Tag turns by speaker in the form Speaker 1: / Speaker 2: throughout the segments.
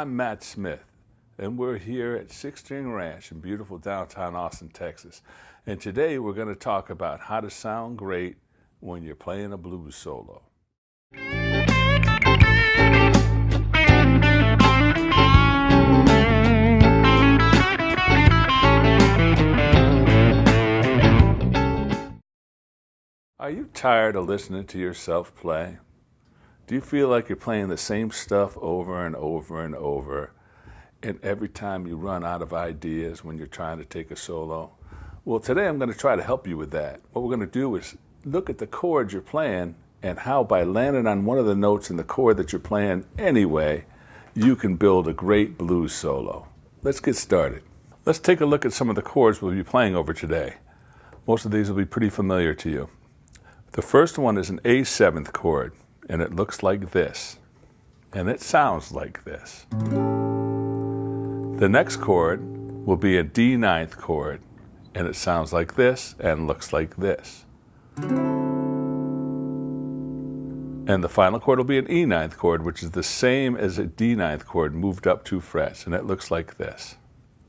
Speaker 1: I'm Matt Smith, and we're here at Six String Ranch in beautiful downtown Austin, Texas. And today we're going to talk about how to sound great when you're playing a blues solo. Are you tired of listening to yourself play? Do you feel like you're playing the same stuff over and over and over, and every time you run out of ideas when you're trying to take a solo? Well, today I'm going to try to help you with that. What we're going to do is look at the chords you're playing and how by landing on one of the notes in the chord that you're playing anyway, you can build a great blues solo. Let's get started. Let's take a look at some of the chords we'll be playing over today. Most of these will be pretty familiar to you. The first one is an A7th chord, and it looks like this, and it sounds like this. The next chord will be a D9th chord, and it sounds like this and looks like this. And the final chord will be an E9th chord, which is the same as a D9th chord moved up 2 frets, and it looks like this.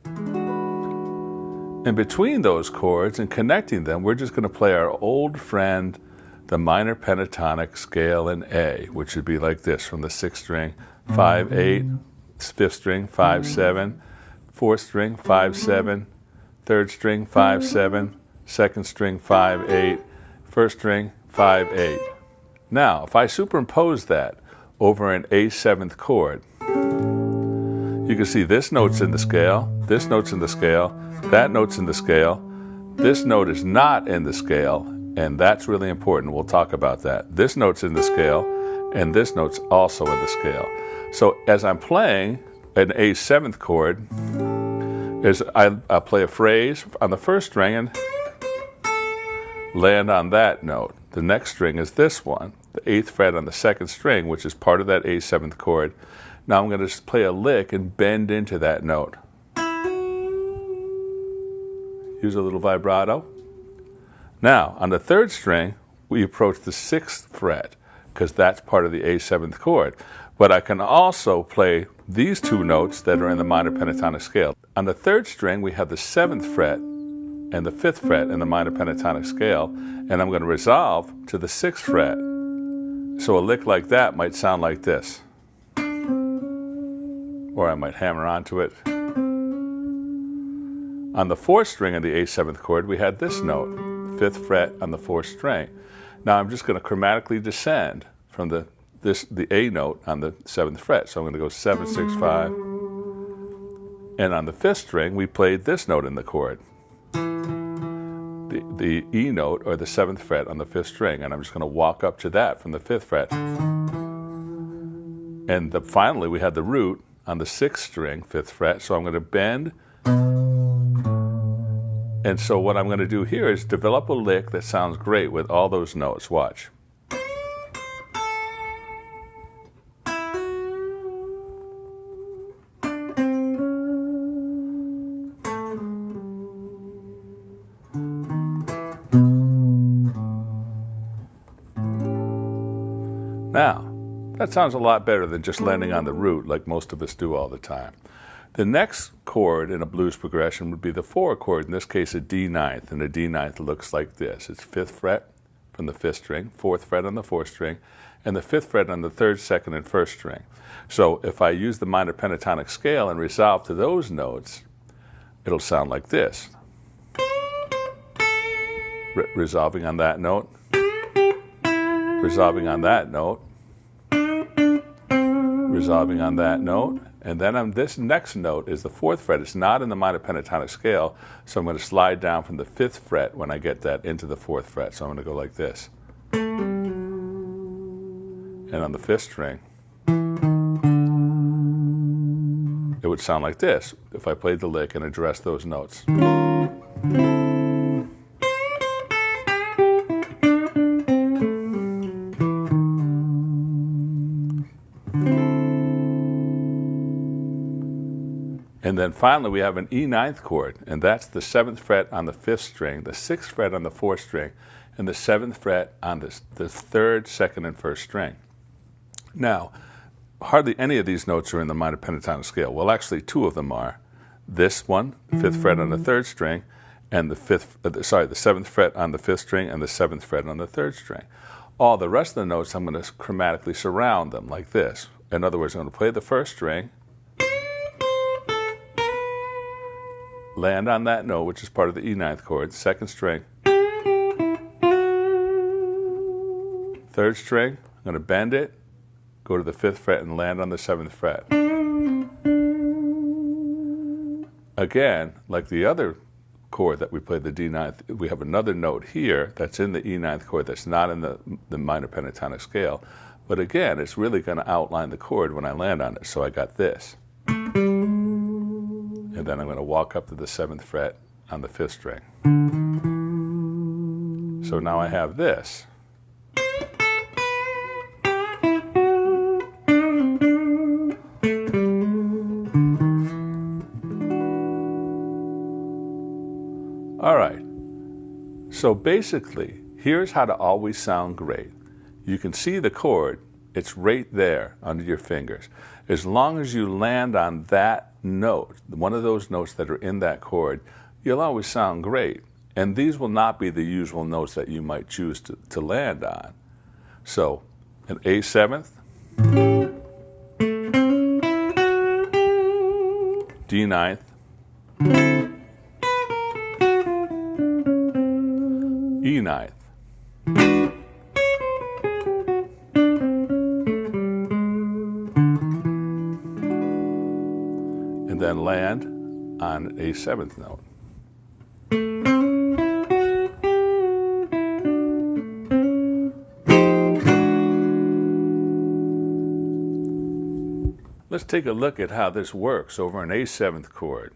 Speaker 1: And between those chords and connecting them, we're just going to play our old friend, the minor pentatonic scale in A, which would be like this from the 6th string, 5-8, 5th string, 5-7, 4th string, 5-7, 3rd string, 5-7, 2nd string, 5-8, 1st string, 5-8. Now, if I superimpose that over an A7th chord, you can see this note's in the scale, this note's in the scale, that note's in the scale, this note is not in the scale, and that's really important. We'll talk about that. This note's in the scale, and this note's also in the scale. So as I'm playing an A7th chord, I play a phrase on the 1st string and land on that note. The next string is this one, the 8th fret on the 2nd string, which is part of that A7th chord. Now I'm going to play a lick and bend into that note. Use a little vibrato. Now, on the 3rd string, we approach the 6th fret, because that's part of the A7th chord. But I can also play these 2 notes that are in the minor pentatonic scale. On the 3rd string, we have the 7th fret and the 5th fret in the minor pentatonic scale, and I'm going to resolve to the 6th fret. So a lick like that might sound like this. Or I might hammer onto it. On the 4th string of the A7th chord, we had this note, 5th fret on the 4th string. Now I'm just going to chromatically descend from the A note on the 7th fret. So I'm going to go 7, 6, 5. And on the 5th string, we played this note in the chord, the E note or the 7th fret on the 5th string. And I'm just going to walk up to that from the 5th fret. And finally, we had the root on the 6th string, 5th fret. So I'm going to bend. And so what I'm going to do here is develop a lick that sounds great with all those notes. Watch. Now, that sounds a lot better than just landing on the root like most of us do all the time. The next chord in a blues progression would be the 4 chord, in this case a D9th, and the D9th looks like this. It's 5th fret from the 5th string, 4th fret on the 4th string, and the 5th fret on the 3rd, 2nd, and 1st string. So if I use the minor pentatonic scale and resolve to those notes, it'll sound like this. Resolving on that note, resolving on that note, resolving on that note, and then on this next note is the 4th fret. It's not in the minor pentatonic scale, so I'm going to slide down from the 5th fret when I get that into the 4th fret. So I'm going to go like this. And on the 5th string, it would sound like this if I played the lick and addressed those notes. And then finally we have an E9th chord, and that's the 7th fret on the 5th string, the 6th fret on the 4th string, and the 7th fret on the 3rd, 2nd, and 1st string. Now, hardly any of these notes are in the minor pentatonic scale. Well, actually, two of them are. This one, the 5th fret on the 3rd string, and the 7th fret on the 5th string, and the 7th fret on the 3rd string. All the rest of the notes, I'm going to chromatically surround them like this. In other words, I'm going to play the 1st string, land on that note, which is part of the E9th chord, 2nd string, 3rd string, I'm going to bend it, go to the 5th fret and land on the 7th fret. Again, like the other chord that we played, the D9th, we have another note here that's in the E9th chord that's not in the minor pentatonic scale. But again, it's really going to outline the chord when I land on it. So I got this. And then I'm going to walk up to the 7th fret on the 5th string. So now I have this. All right, so basically, here's how to always sound great. You can see the chord, it's right there under your fingers. As long as you land on that note, one of those notes that are in that chord, you'll always sound great. And these will not be the usual notes that you might choose to land on. So, an A7th, D9th, E9th. And then land on a 7th note. Let's take a look at how this works over an A7th chord.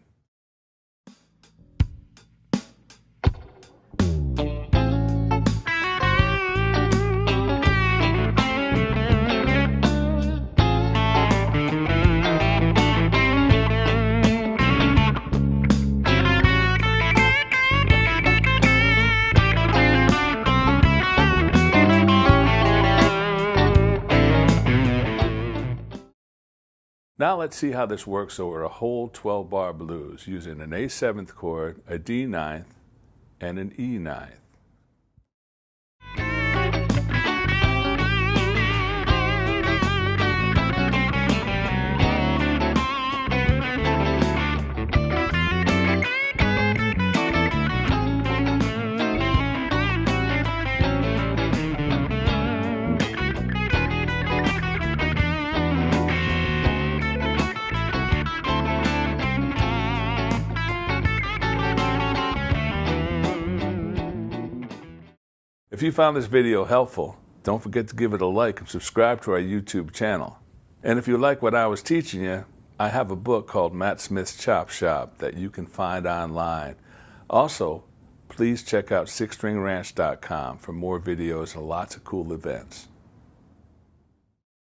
Speaker 1: Now let's see how this works over a whole 12-bar blues using an A7th chord, a D9th, and an E9th. If you found this video helpful, don't forget to give it a like and subscribe to our YouTube channel. And if you like what I was teaching you, I have a book called Matt Smith's Chop Shop that you can find online. Also, please check out sixstringranch.com for more videos and lots of cool events.